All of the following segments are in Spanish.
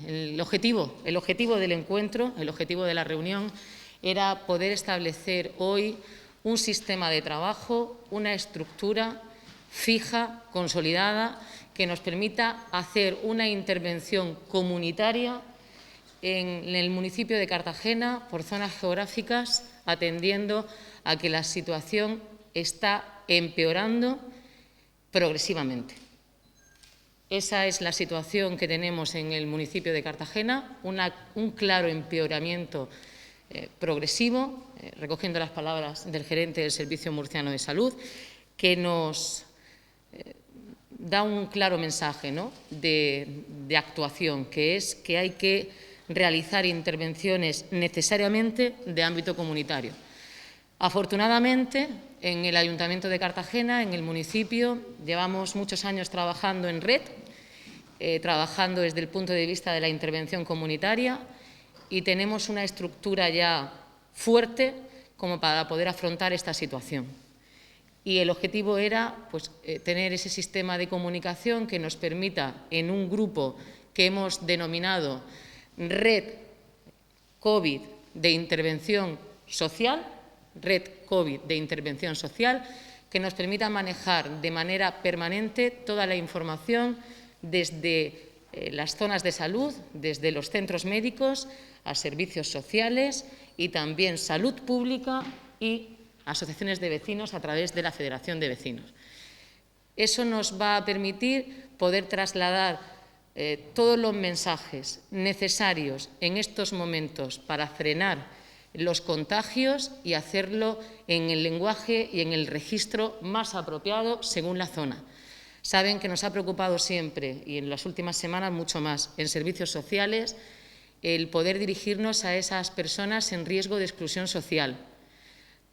el objetivo del encuentro, el objetivo de la reunión, era poder establecer hoy un sistema de trabajo, una estructura fija, consolidada, que nos permita hacer una intervención comunitaria en el municipio de Cartagena por zonas geográficas, atendiendo a que la situación está empeorando progresivamente. Esa es la situación que tenemos en el municipio de Cartagena, un claro empeoramiento progresivo, recogiendo las palabras del gerente del Servicio Murciano de Salud, que nos da un claro mensaje, ¿no?, de actuación, que es que hay que realizar intervenciones necesariamente de ámbito comunitario. Afortunadamente, en el Ayuntamiento de Cartagena, en el municipio, llevamos muchos años trabajando en red, trabajando desde el punto de vista de la intervención comunitaria, y tenemos una estructura ya fuerte como para poder afrontar esta situación. Y el objetivo era, pues, tener ese sistema de comunicación que nos permita, en un grupo que hemos denominado Red COVID de Intervención Social, que nos permita manejar de manera permanente toda la información desde las zonas de salud, desde los centros médicos a servicios sociales y también salud pública y asociaciones de vecinos a través de la Federación de Vecinos. Eso nos va a permitir poder trasladar todos los mensajes necesarios en estos momentos para frenar los contagios y hacerlo en el lenguaje y en el registro más apropiado según la zona. Saben que nos ha preocupado siempre, y en las últimas semanas mucho más, en servicios sociales, el poder dirigirnos a esas personas en riesgo de exclusión social,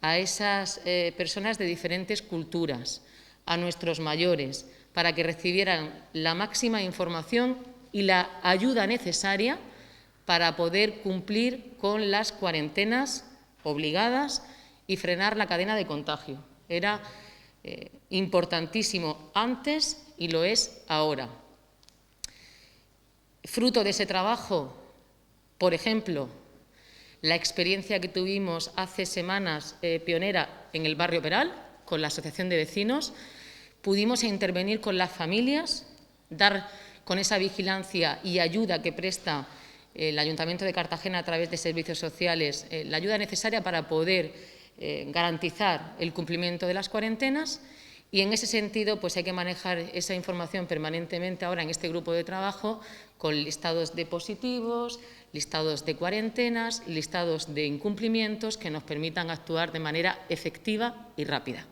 a esas personas de diferentes culturas, a nuestros mayores, para que recibieran la máxima información y la ayuda necesaria para poder cumplir con las cuarentenas obligadas y frenar la cadena de contagio. Era importantísimo antes y lo es ahora. Fruto de ese trabajo, por ejemplo, la experiencia que tuvimos hace semanas pionera en el barrio Peral, con la Asociación de Vecinos, pudimos intervenir con las familias, dar con esa vigilancia y ayuda que presta el Ayuntamiento de Cartagena a través de servicios sociales, la ayuda necesaria para poder garantizar el cumplimiento de las cuarentenas, y en ese sentido pues hay que manejar esa información permanentemente ahora en este grupo de trabajo con listados de positivos, listados de cuarentenas, listados de incumplimientos que nos permitan actuar de manera efectiva y rápida.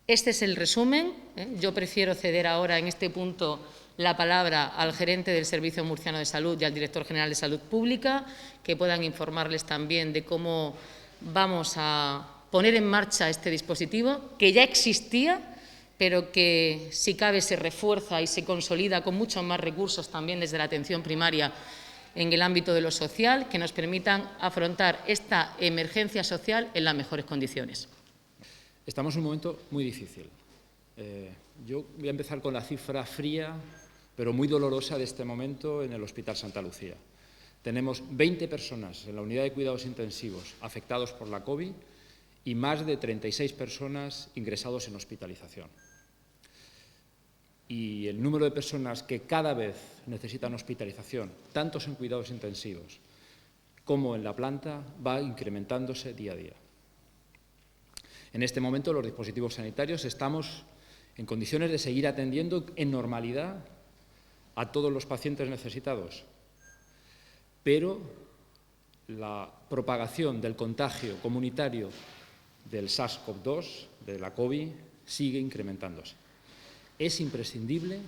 Este es el resumen. Yo prefiero ceder ahora en este punto la palabra al gerente del Servicio Murciano de Salud y al director general de Salud Pública, que puedan informarles también de cómo vamos a poner en marcha este dispositivo, que ya existía, pero que, si cabe, se refuerza y se consolida con muchos más recursos también desde la atención primaria en el ámbito de lo social, que nos permitan afrontar esta emergencia social en las mejores condiciones. Estamos en un momento muy difícil. Yo voy a empezar con la cifra fría, pero muy dolorosa de este momento en el Hospital Santa Lucía. Tenemos 20 personas en la unidad de cuidados intensivos afectados por la COVID y más de 36 personas ingresados en hospitalización. Y el número de personas que cada vez necesitan hospitalización, tanto en cuidados intensivos como en la planta, va incrementándose día a día. En este momento, los dispositivos sanitarios estamos en condiciones de seguir atendiendo en normalidad a todos los pacientes necesitados, pero la propagación del contagio comunitario del SARS-CoV-2, de la COVID, sigue incrementándose. Es imprescindible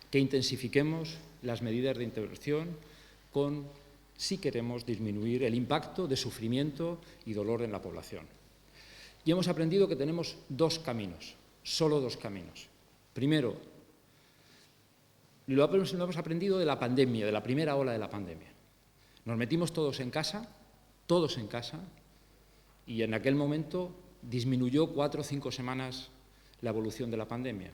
que intensifiquemos las medidas de intervención si queremos disminuir el impacto de sufrimiento y dolor en la población. Y hemos aprendido que tenemos dos caminos, solo dos caminos. Primero, lo hemos aprendido de la pandemia, de la primera ola de la pandemia. Nos metimos todos en casa, y en aquel momento disminuyó 4 o 5 semanas la evolución de la pandemia.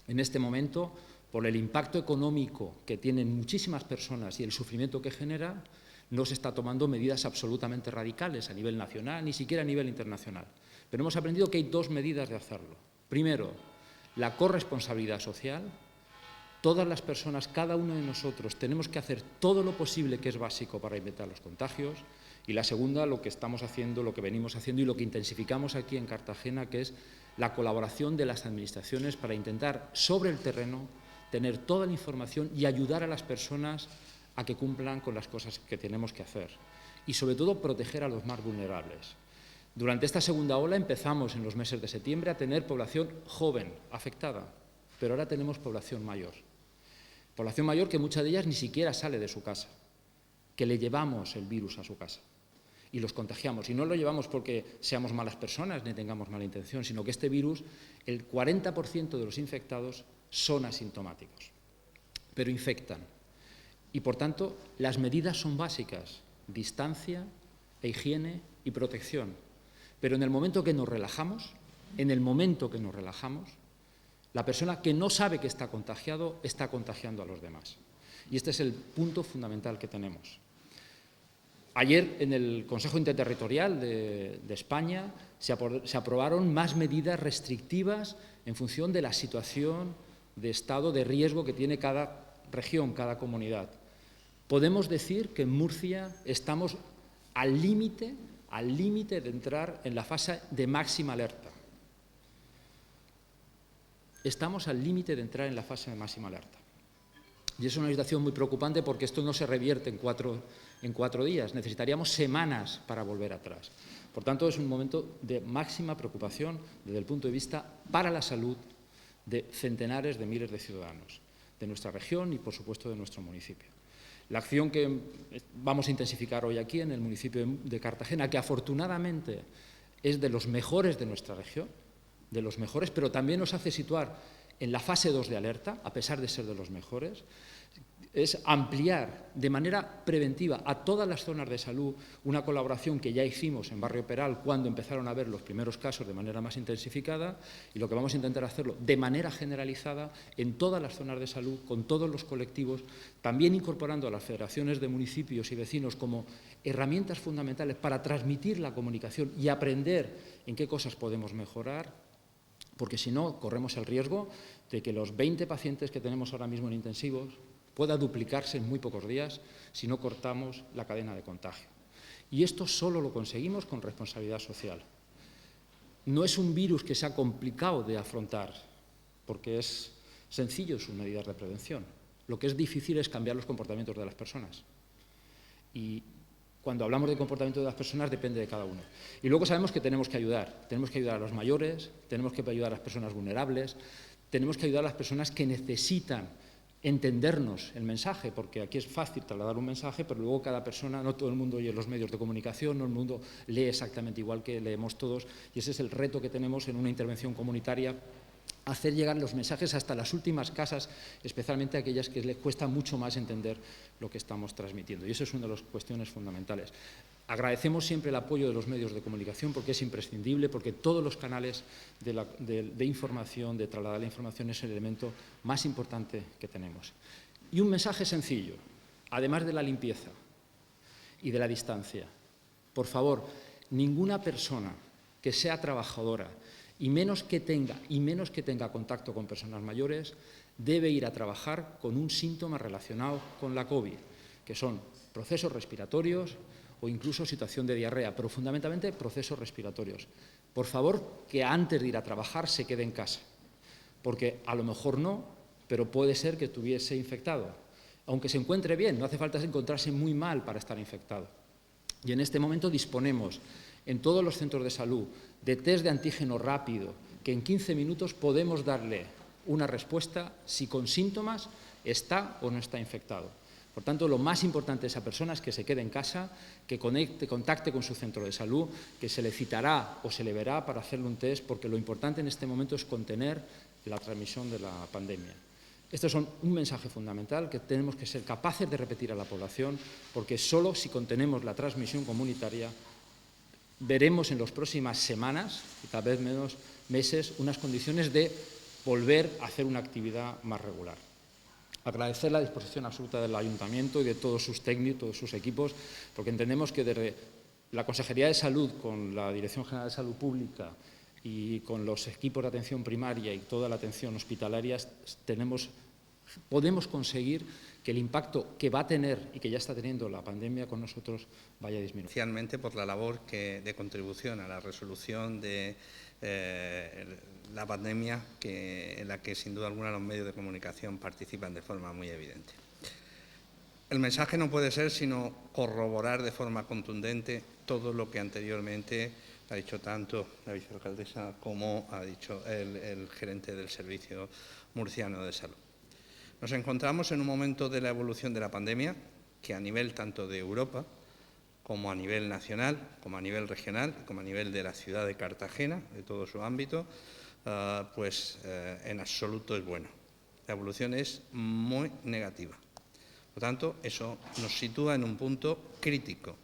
En este momento por el impacto económico que tienen muchísimas personas y el sufrimiento que genera, no se está tomando medidas absolutamente radicales a nivel nacional, ni siquiera a nivel internacional. Pero hemos aprendido que hay dos medidas de hacerlo. Primero, la corresponsabilidad social. Todas las personas, cada uno de nosotros, tenemos que hacer todo lo posible que es básico para evitar los contagios. Y la segunda, lo que estamos haciendo, lo que venimos haciendo y lo que intensificamos aquí en Cartagena, que es la colaboración de las administraciones para intentar, sobre el terreno, tener toda la información y ayudar a las personas a que cumplan con las cosas que tenemos que hacer. Y, sobre todo, proteger a los más vulnerables. Durante esta segunda ola empezamos en los meses de septiembre a tener población joven afectada, pero ahora tenemos población mayor. Población mayor que mucha de ellas ni siquiera sale de su casa, que le llevamos el virus a su casa y los contagiamos. Y no lo llevamos porque seamos malas personas ni tengamos mala intención, sino que este virus, el 40% de los infectados son asintomáticos, pero infectan. Y, por tanto, las medidas son básicas: distancia, higiene y protección. Pero en el momento que nos relajamos, la persona que no sabe que está contagiado está contagiando a los demás. Y este es el punto fundamental que tenemos. Ayer, en el Consejo Interterritorial de España, se aprobaron más medidas restrictivas en función de la situación de estado de riesgo que tiene cada región, cada comunidad. Podemos decir que en Murcia estamos al límite de entrar en la fase de máxima alerta. Estamos al límite de entrar en la fase de máxima alerta. Y es una situación muy preocupante porque esto no se revierte en cuatro días. Necesitaríamos semanas para volver atrás. Por tanto, es un momento de máxima preocupación desde el punto de vista para la salud de centenares de miles de ciudadanos de nuestra región y, por supuesto, de nuestro municipio. La acción que vamos a intensificar hoy aquí en el municipio de Cartagena, que afortunadamente es de los mejores de nuestra región, de los mejores, pero también nos hace situar en la fase 2 de alerta, a pesar de ser de los mejores, es ampliar de manera preventiva a todas las zonas de salud una colaboración que ya hicimos en Barrio Peral cuando empezaron a ver los primeros casos de manera más intensificada, y lo que vamos a intentar hacerlo de manera generalizada en todas las zonas de salud, con todos los colectivos, también incorporando a las federaciones de municipios y vecinos como herramientas fundamentales para transmitir la comunicación y aprender en qué cosas podemos mejorar, porque si no corremos el riesgo de que los 20 pacientes que tenemos ahora mismo en intensivos pueda duplicarse en muy pocos días si no cortamos la cadena de contagio. Y esto solo lo conseguimos con responsabilidad social. No es un virus que sea complicado de afrontar, porque es sencillo sus medidas de prevención. Lo que es difícil es cambiar los comportamientos de las personas. Y cuando hablamos de comportamiento de las personas depende de cada uno. Y luego sabemos que tenemos que ayudar. Tenemos que ayudar a los mayores, tenemos que ayudar a las personas vulnerables, tenemos que ayudar a las personas que necesitan entendernos el mensaje, porque aquí es fácil trasladar un mensaje, pero luego cada persona, no todo el mundo oye los medios de comunicación, no el mundo lee exactamente igual que leemos todos, y ese es el reto que tenemos en una intervención comunitaria, hacer llegar los mensajes hasta las últimas casas, especialmente aquellas que les cuesta mucho más entender lo que estamos transmitiendo. Y eso es una de las cuestiones fundamentales. Agradecemos siempre el apoyo de los medios de comunicación porque es imprescindible, porque todos los canales de información, de trasladar la información, es el elemento más importante que tenemos. Y un mensaje sencillo, además de la limpieza y de la distancia. Por favor, ninguna persona que sea trabajadora y menos que tenga contacto con personas mayores, debe ir a trabajar con un síntoma relacionado con la COVID, que son procesos respiratorios o incluso situación de diarrea, pero fundamentalmente procesos respiratorios. Por favor, que antes de ir a trabajar se quede en casa, porque a lo mejor no, pero puede ser que estuviese infectado. Aunque se encuentre bien, no hace falta encontrarse muy mal para estar infectado. Y en este momento disponemos en todos los centros de salud de test de antígeno rápido, que en 15 minutos podemos darle una respuesta si con síntomas está o no está infectado. Por tanto, lo más importante de esa persona es que se quede en casa, que contacte con su centro de salud, que se le citará o se le verá para hacerle un test, porque lo importante en este momento es contener la transmisión de la pandemia. Este es un mensaje fundamental que tenemos que ser capaces de repetir a la población, porque solo si contenemos la transmisión comunitaria veremos en las próximas semanas, y tal vez menos meses, unas condiciones de volver a hacer una actividad más regular. Agradecer la disposición absoluta del Ayuntamiento y de todos sus técnicos, todos sus equipos, porque entendemos que desde la Consejería de Salud, con la Dirección General de Salud Pública y con los equipos de atención primaria y toda la atención hospitalaria, podemos conseguir que el impacto que va a tener y que ya está teniendo la pandemia con nosotros vaya a disminuir. Especialmente por la labor de contribución a la resolución de la pandemia, en la que sin duda alguna los medios de comunicación participan de forma muy evidente. El mensaje no puede ser sino corroborar de forma contundente todo lo que anteriormente ha dicho tanto la vicealcaldesa como ha dicho el gerente del Servicio Murciano de Salud. Nos encontramos en un momento de la evolución de la pandemia que a nivel tanto de Europa como a nivel nacional, como a nivel regional, como a nivel de la ciudad de Cartagena, de todo su ámbito, en absoluto es bueno. La evolución es muy negativa. Por tanto, eso nos sitúa en un punto crítico.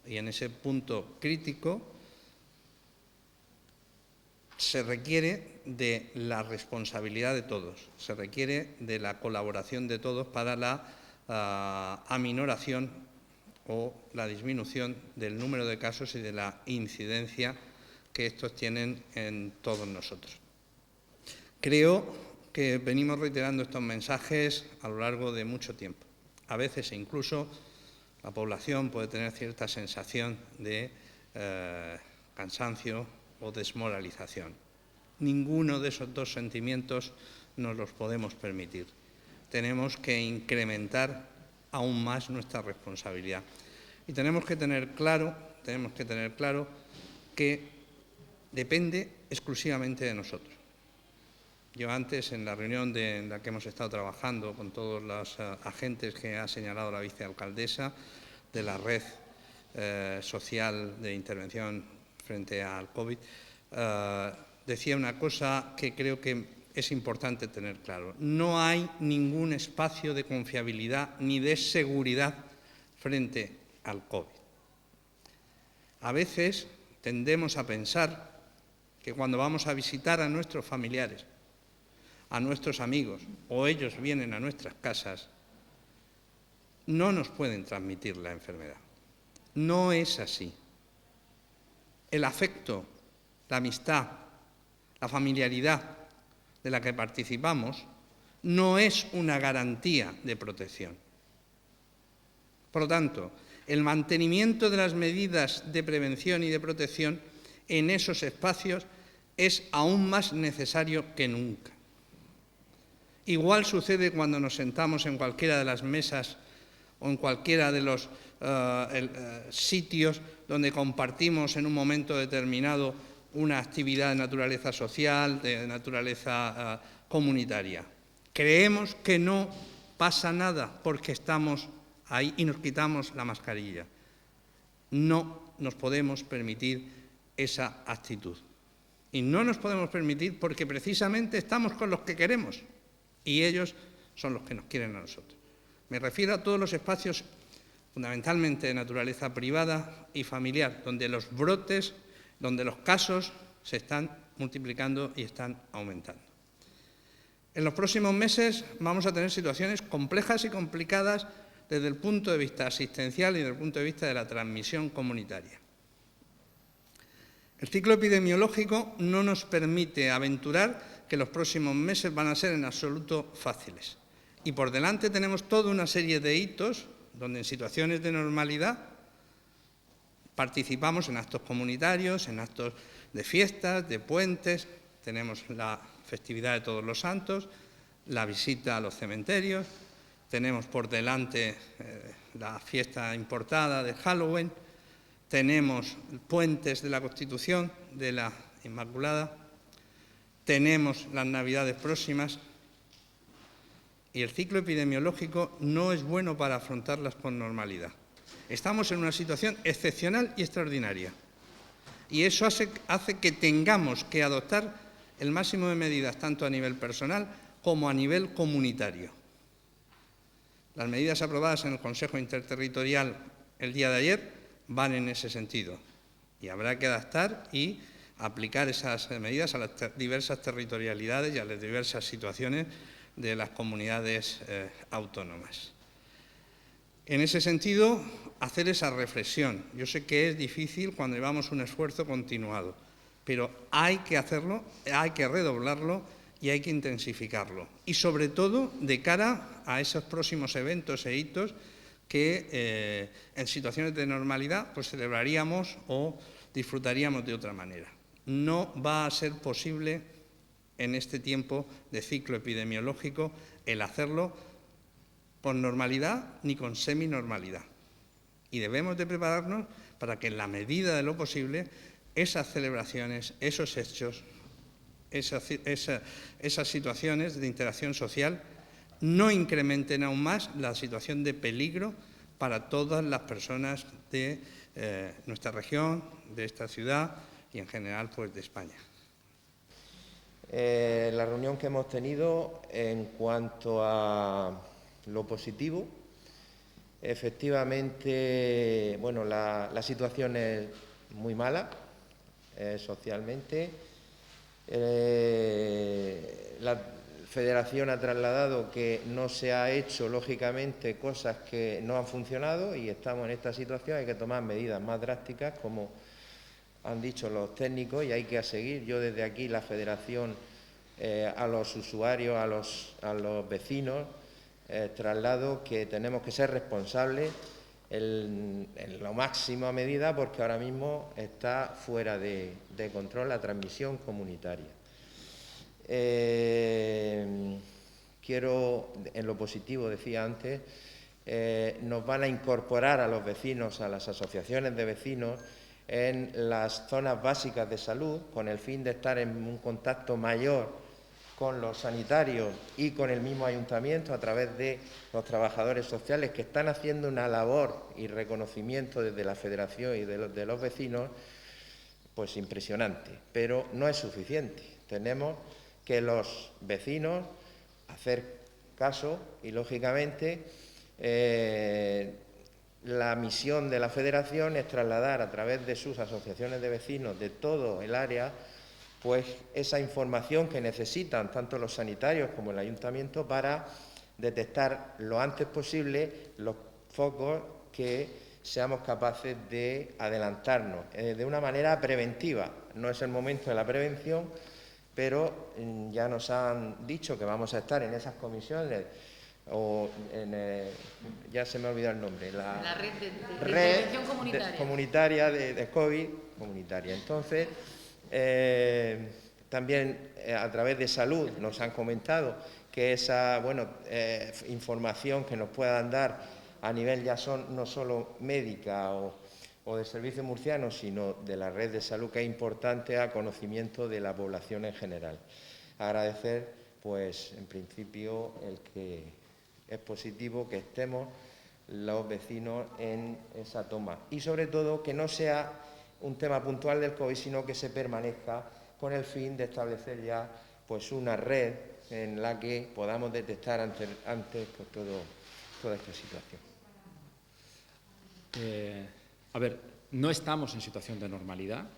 Y en ese punto crítico se requiere de la responsabilidad de todos, se requiere de la colaboración de todos para la aminoración o la disminución del número de casos y de la incidencia que estos tienen en todos nosotros. Creo que venimos reiterando estos mensajes a lo largo de mucho tiempo. A veces incluso la población puede tener cierta sensación de cansancio o desmoralización. Ninguno de esos dos sentimientos nos los podemos permitir. Tenemos que incrementar aún más nuestra responsabilidad. Y tenemos que tener claro que depende exclusivamente de nosotros. Yo antes, en la reunión en la que hemos estado trabajando con todos los agentes que ha señalado la vicealcaldesa de la red social de intervención frente al COVID, decía una cosa que creo que es importante tener claro. No hay ningún espacio de confiabilidad ni de seguridad frente al COVID. A veces tendemos a pensar que cuando vamos a visitar a nuestros familiares, a nuestros amigos, o ellos vienen a nuestras casas, no nos pueden transmitir la enfermedad. No es así. El afecto, la amistad, la familiaridad de la que participamos no es una garantía de protección. Por lo tanto, el mantenimiento de las medidas de prevención y de protección en esos espacios es aún más necesario que nunca. Igual sucede cuando nos sentamos en cualquiera de las mesas o en cualquiera de los sitios donde compartimos en un momento determinado una actividad de naturaleza social, de naturaleza comunitaria. Creemos que no pasa nada porque estamos ahí y nos quitamos la mascarilla. No nos podemos permitir esa actitud. Y no nos podemos permitir porque precisamente estamos con los que queremos y ellos son los que nos quieren a nosotros. Me refiero a todos los espacios fundamentalmente de naturaleza privada y familiar, donde los brotes, donde los casos se están multiplicando y están aumentando. En los próximos meses vamos a tener situaciones complejas y complicadas desde el punto de vista asistencial y desde el punto de vista de la transmisión comunitaria. El ciclo epidemiológico no nos permite aventurar que los próximos meses van a ser en absoluto fáciles. Y por delante tenemos toda una serie de hitos donde en situaciones de normalidad participamos en actos comunitarios, en actos de fiestas, de puentes, tenemos la festividad de Todos los Santos, la visita a los cementerios, tenemos por delante la fiesta importada de Halloween, tenemos puentes de la Constitución, de la Inmaculada, tenemos las Navidades próximas y el ciclo epidemiológico no es bueno para afrontarlas con normalidad. Estamos en una situación excepcional y extraordinaria y eso hace que tengamos que adoptar el máximo de medidas tanto a nivel personal como a nivel comunitario. Las medidas aprobadas en el Consejo Interterritorial el día de ayer van en ese sentido y habrá que adaptar y aplicar esas medidas a las diversas territorialidades y a las diversas situaciones de las comunidades autónomas. En ese sentido, hacer esa reflexión. Yo sé que es difícil cuando llevamos un esfuerzo continuado, pero hay que hacerlo, hay que redoblarlo y hay que intensificarlo. Y sobre todo de cara a esos próximos eventos e hitos que en situaciones de normalidad pues celebraríamos o disfrutaríamos de otra manera. No va a ser posible en este tiempo de ciclo epidemiológico el hacerlo con normalidad ni con seminormalidad. Y debemos de prepararnos para que en la medida de lo posible esas celebraciones, esos hechos, esas situaciones de interacción social no incrementen aún más la situación de peligro para todas las personas de nuestra región, de esta ciudad y en general pues de España. La reunión que hemos tenido en cuanto a lo positivo, efectivamente, bueno, la situación es muy mala socialmente. La Federación ha trasladado que no se ha hecho, lógicamente, cosas que no han funcionado y estamos en esta situación. Hay que tomar medidas más drásticas, como han dicho los técnicos, y hay que seguir. Yo desde aquí, la Federación, a los usuarios, a los vecinos, traslado que tenemos que ser responsables en lo máximo a medida, porque ahora mismo está fuera de control la transmisión comunitaria. Quiero, en lo positivo, decía antes, nos van a incorporar a los vecinos, a las asociaciones de vecinos, en las zonas básicas de salud, con el fin de estar en un contacto mayor con los sanitarios y con el mismo ayuntamiento a través de los trabajadores sociales, que están haciendo una labor y reconocimiento desde la Federación y de los vecinos, pues impresionante, pero no es suficiente. Tenemos que los vecinos hacer caso y, lógicamente, la misión de la Federación es trasladar a través de sus asociaciones de vecinos de todo el área pues esa información que necesitan tanto los sanitarios como el ayuntamiento para detectar lo antes posible los focos que seamos capaces de adelantarnos de una manera preventiva. No es el momento de la prevención, pero ya nos han dicho que vamos a estar en esas comisiones, o ya se me ha olvidado el nombre, la red de prevención comunitaria de COVID comunitaria. Entonces, también a través de salud nos han comentado que esa información que nos puedan dar a nivel ya no solo médica o de servicio murciano, sino de la red de salud, que es importante a conocimiento de la población en general. Agradecer, pues, en principio, el que es positivo que estemos los vecinos en esa toma y, sobre todo, que no sea un tema puntual del COVID, sino que se permanezca con el fin de establecer ya pues una red en la que podamos detectar antes pues, toda esta situación. A ver, no estamos en situación de normalidad,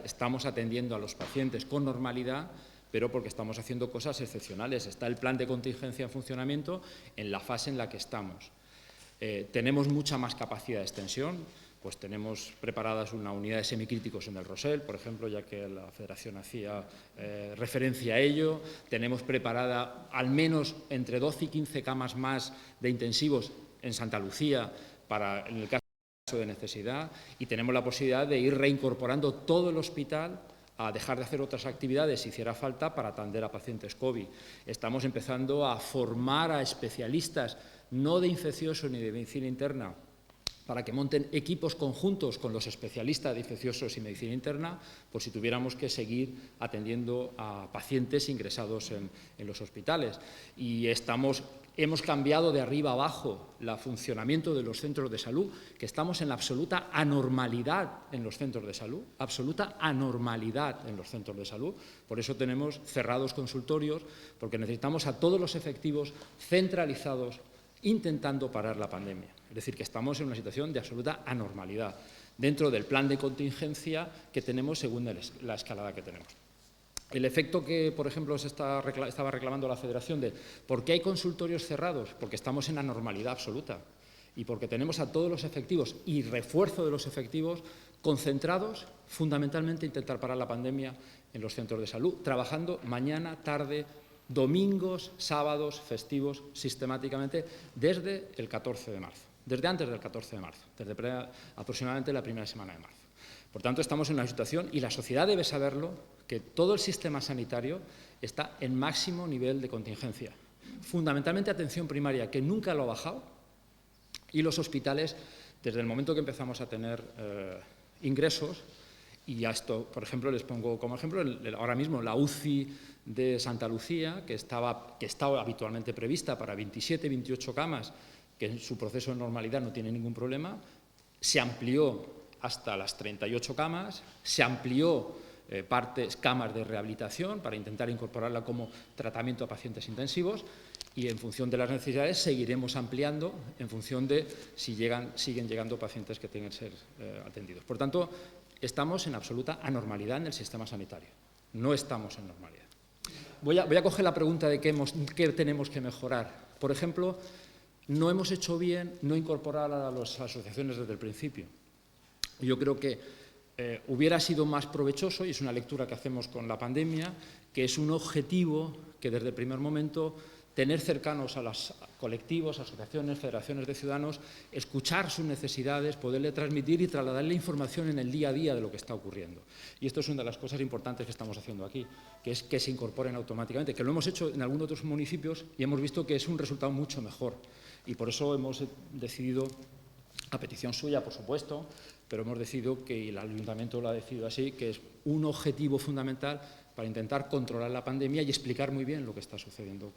estamos atendiendo a los pacientes con normalidad, pero porque estamos haciendo cosas excepcionales. Está el plan de contingencia en funcionamiento en la fase en la que estamos. Tenemos mucha más capacidad de extensión. Pues tenemos preparadas una unidad de semicríticos en el Rosell, por ejemplo, ya que la Federación hacía referencia a ello. Tenemos preparada al menos entre 12 y 15 camas más de intensivos en Santa Lucía en el caso de necesidad, y tenemos la posibilidad de ir reincorporando todo el hospital a dejar de hacer otras actividades si hiciera falta para atender a pacientes COVID. Estamos empezando a formar a especialistas, no de infeccioso ni de medicina interna, para que monten equipos conjuntos con los especialistas de infecciosos y medicina interna, por si tuviéramos que seguir atendiendo a pacientes ingresados en los hospitales. Y hemos cambiado de arriba abajo el funcionamiento de los centros de salud, que estamos en la absoluta anormalidad en los centros de salud, Por eso tenemos cerrados consultorios, porque necesitamos a todos los efectivos centralizados intentando parar la pandemia. Es decir, que estamos en una situación de absoluta anormalidad dentro del plan de contingencia que tenemos según la escalada que tenemos. El efecto que, por ejemplo, estaba reclamando la Federación de ¿por qué hay consultorios cerrados? Porque estamos en anormalidad absoluta y porque tenemos a todos los efectivos y refuerzo de los efectivos concentrados fundamentalmente en intentar parar la pandemia en los centros de salud, trabajando mañana, tarde, domingos, sábados, festivos, sistemáticamente desde el 14 de marzo, desde antes del 14 de marzo, desde aproximadamente la primera semana de marzo. Por tanto, estamos en una situación, y la sociedad debe saberlo, que todo el sistema sanitario está en máximo nivel de contingencia. Fundamentalmente atención primaria, que nunca lo ha bajado, y los hospitales, desde el momento que empezamos a tener ingresos, y a esto, por ejemplo, les pongo como ejemplo, ahora mismo la UCI de Santa Lucía, que estaba habitualmente prevista para 27, 28 camas, que en su proceso de normalidad no tiene ningún problema, se amplió hasta las 38 camas, se amplió camas de rehabilitación para intentar incorporarla como tratamiento a pacientes intensivos y en función de las necesidades seguiremos ampliando en función de si siguen llegando pacientes que tienen que ser atendidos. Por tanto, estamos en absoluta anormalidad en el sistema sanitario, no estamos en normalidad. Voy a coger la pregunta de qué tenemos que mejorar. Por ejemplo, no hemos hecho bien no incorporar a las asociaciones desde el principio. Yo creo que hubiera sido más provechoso, y es una lectura que hacemos con la pandemia, que es un objetivo que desde el primer momento tener cercanos a los colectivos, asociaciones, federaciones de ciudadanos, escuchar sus necesidades, poderle transmitir y trasladarle información en el día a día de lo que está ocurriendo. Y esto es una de las cosas importantes que estamos haciendo aquí, que es que se incorporen automáticamente, que lo hemos hecho en algunos otros municipios y hemos visto que es un resultado mucho mejor. Y por eso hemos decidido, a petición suya, por supuesto, pero hemos decidido que, y el Ayuntamiento lo ha decidido así, que es un objetivo fundamental para intentar controlar la pandemia y explicar muy bien lo que está sucediendo.